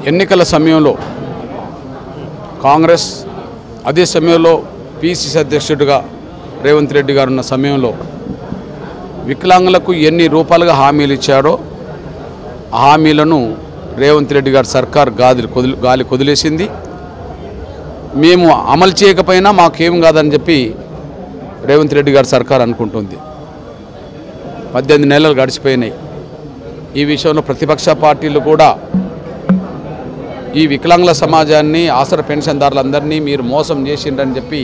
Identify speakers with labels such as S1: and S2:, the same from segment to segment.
S1: ఎన్నికల సమయంలో కాంగ్రెస్ అదే సమయంలో పిసిసి అధ్యక్షుడిగా రేవంత్ రెడ్డి గారు ఉన్న సమయంలో వికలాంగులకు ఎన్ని రూపాయలుగా హామీలు ఇచ్చాడో ఆ హామీలను రేవంత్ రెడ్డి గారి సర్కార్ గాలి కొదిలేసింది. మేము అమలు చేయకపోయినా మాకేం కాదని చెప్పి రేవంత్ రెడ్డి గారి సర్కార్ అనుకుంటుంది. 18 నెలలు గడిచిపోయినాయి. ఈ విషయంలో ప్రతిపక్ష పార్టీలు కూడా ఈ వికలాంగుల సమాజాన్ని ఆసరా పెన్షన్దారులందరినీ మీరు మోసం చేసిండ్రని చెప్పి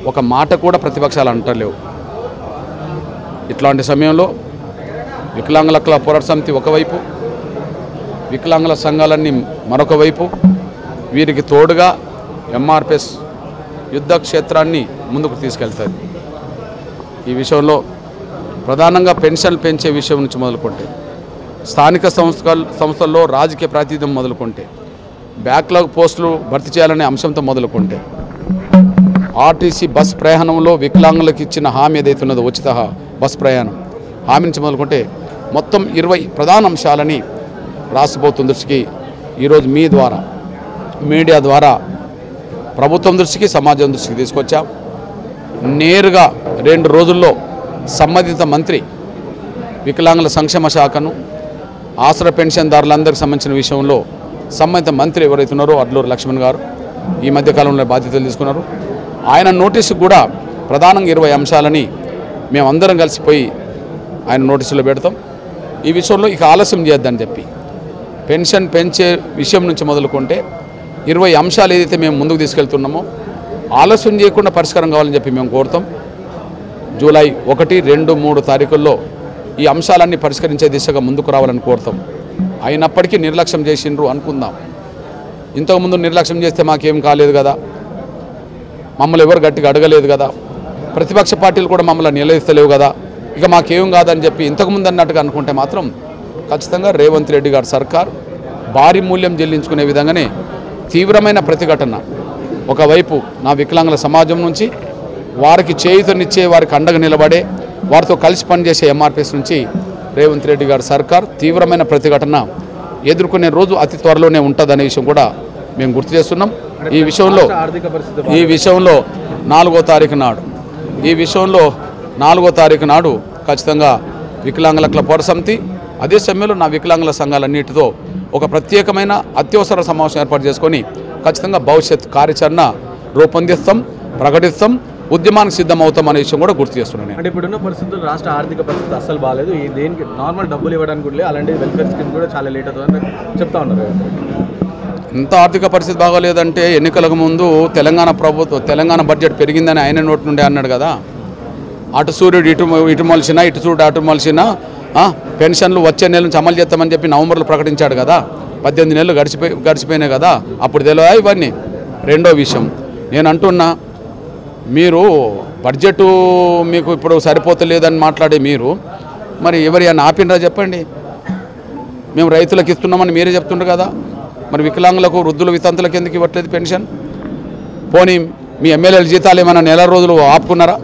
S1: ఒక మాట కూడా ప్రతిపక్షాలు అంటలేవు. ఇట్లాంటి సమయంలో వికలాంగుల హక్కుల పోరాట సమితి ఒకవైపు, వికలాంగుల సంఘాలన్నీ మరొక వైపు, వీరికి తోడుగా ఎంఆర్పిఎస్ యుద్ధ క్షేత్రాన్ని ముందుకు తీసుకెళ్తుంది. ఈ విషయంలో ప్రధానంగా పెన్షన్లు పెంచే విషయం నుంచి మొదలుకుంటే, స్థానిక సంస్థల్లో రాజకీయ ప్రాతినిధ్యం మొదలుకుంటే, బ్యాక్లాగ్ పోస్టులు భర్తీ చేయాలనే అంశంతో మొదలుకుంటే, ఆర్టీసీ బస్ ప్రయాణంలో వికలాంగులకు ఇచ్చిన హామీ ఏదైతే ఉన్నదో ఉచిత బస్ ప్రయాణం హామీ నుంచి మొదలుకుంటే మొత్తం 20 ప్రధాన అంశాలని రాష్ట్ర ప్రభుత్వం దృష్టికి ఈరోజు మీ ద్వారా, మీడియా ద్వారా ప్రభుత్వం దృష్టికి, సమాజం దృష్టికి తీసుకొచ్చాం. నేరుగా 2 రోజుల్లో సంబంధిత మంత్రి వికలాంగుల సంక్షేమ శాఖను, ఆసరా పెన్షన్దారులందరికీ సంబంధించిన విషయంలో సంబంధిత మంత్రి ఎవరైతే ఉన్నారో అడ్లూరు లక్ష్మణ్ గారు ఈ మధ్యకాలంలో బాధ్యతలు తీసుకున్నారు. ఆయన నోటీసు కూడా ప్రధానంగా 20 అంశాలని మేమందరం కలిసిపోయి ఆయన నోటీసులో పెడతాం. ఈ విషయంలో ఇక ఆలస్యం చేయొద్దని చెప్పి పెన్షన్ పెంచే విషయం నుంచి మొదలుకుంటే 20 అంశాలు ఏదైతే మేము ముందుకు తీసుకెళ్తున్నామో ఆలస్యం చేయకుండా పరిష్కారం కావాలని చెప్పి మేము కోరుతాం. జూలై 1, 2, 3 తారీఖుల్లో ఈ అంశాలన్నీ పరిష్కరించే దిశగా ముందుకు రావాలని కోరుతాం. అయినప్పటికీ నిర్లక్ష్యం చేసిండ్రు అనుకుందాం. ఇంతకుముందు నిర్లక్ష్యం చేస్తే మాకేం కాలేదు కదా, మమ్మల్ని ఎవరు గట్టిగా అడగలేదు కదా, ప్రతిపక్ష పార్టీలు కూడా మమ్మల్ని నిలదీస్తలేవు కదా, ఇక మాకేం కాదని చెప్పి ఇంతకుముందు అన్నట్టుగా అనుకుంటే మాత్రం ఖచ్చితంగా రేవంత్ రెడ్డి గారి సర్కార్ భారీ మూల్యం చెల్లించుకునే విధంగానే తీవ్రమైన ప్రతిఘటన ఒకవైపు నా వికలాంగుల సమాజం నుంచి, వారికి చేయూతనిచ్చే, వారికి అండగా నిలబడే, వారితో కలిసి పనిచేసే ఎంఆర్పిఎస్ నుంచి రేవంత్ రెడ్డి గారి సర్కార్ తీవ్రమైన ప్రతిఘటన ఎదుర్కొనే రోజు అతి త్వరలోనే ఉంటుందనే విషయం కూడా మేము గుర్తు చేస్తున్నాం. ఈ విషయంలో 4వ తారీఖు నాడు ఖచ్చితంగా వికలాంగుల హక్కుల పోరాట సమితి అదే సమయంలో నా వికలాంగుల సంఘాలన్నిటితో ఒక ప్రత్యేకమైన అత్యవసర సమావేశం ఏర్పాటు చేసుకొని ఖచ్చితంగా భవిష్యత్ కార్యాచరణ రూపొందిస్తాం, ప్రకటిస్తాం, ఉద్యమానికి సిద్ధమవుతాం అనే విషయం కూడా గుర్తు చేస్తున్నాను.
S2: అంటే ఇప్పుడున్న పరిస్థితులు రాష్ట్ర ఆర్థిక పరిస్థితి అస్సలు బాగాలేదు. దేనికి నార్మల్ డబ్బులు ఇవ్వడానికి కూడా అలాంటి వెల్ఫేర్ స్కీమ్ కూడా చాలా లేట్ అవుతుందని చెప్తా ఉన్నారు.
S1: ఇంత ఆర్థిక పరిస్థితి బాగాలేదంటే ఎన్నికలకు ముందు తెలంగాణ బడ్జెట్ పెరిగిందని ఆయన నోటి నుండి అన్నాడు కదా. అటు సూర్యుడు ఇటు మలిసినా, ఇటు సూర్యుడు అటు మలిసినా పెన్షన్లు వచ్చే నెల నుంచి అమలు చేస్తామని చెప్పి నవంబర్లో ప్రకటించాడు కదా. 18 నెలలు గడిచిపోయినాయి కదా, అప్పుడు తెలియదా ఇవన్నీ. రెండో విషయం నేను అంటున్నా, మీరు బడ్జెట్ మీకు ఇప్పుడు సరిపోతలేదని మాట్లాడే మీరు మరి ఎవరైనా ఆపినరా చెప్పండి. మేము రైతులకు ఇస్తున్నామని మీరే చెప్తుండ్రు కదా, మరి వికలాంగులకు, వృద్ధుల, వితంతులకు ఎందుకు ఇవ్వట్లేదు పెన్షన్? పోనీ మీ ఎమ్మెల్యేల జీతాలు ఏమైనా నెల రోజులు ఆపుకున్నారా?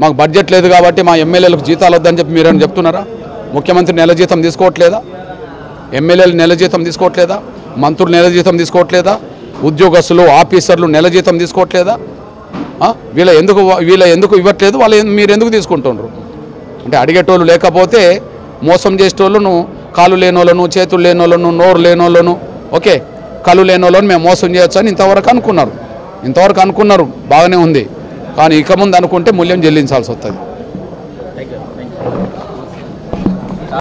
S1: మాకు బడ్జెట్ లేదు కాబట్టి మా ఎమ్మెల్యేలకు జీతాలు వద్దని చెప్పి మీరేమైనా చెప్తున్నారా? ముఖ్యమంత్రి నెల జీతం తీసుకోవట్లేదా? ఎమ్మెల్యేలు నెల జీతం తీసుకోవట్లేదా? మంత్రులు నెల జీతం తీసుకోవట్లేదా? ఉద్యోగస్తులు, ఆఫీసర్లు నెల జీతం తీసుకోవట్లేదా? వీళ్ళ ఎందుకు ఇవ్వట్లేదు? మీరు ఎందుకు తీసుకుంటున్నారు? అంటే అడిగేటోళ్ళు లేకపోతే మోసం చేసేటోళ్ళను, కాళ్ళు లేని వాళ్ళను, చేతులు లేని వాళ్ళను, నోరు లేని వాళ్ళను, ఓకే కళ్ళు లేని వాళ్ళను మేము మోసం చేయొచ్చు అని ఇంతవరకు అనుకున్నారు. బాగానే ఉంది. కానీ ఇక ముందు అనుకుంటే మూల్యం చెల్లించాల్సి వస్తుంది.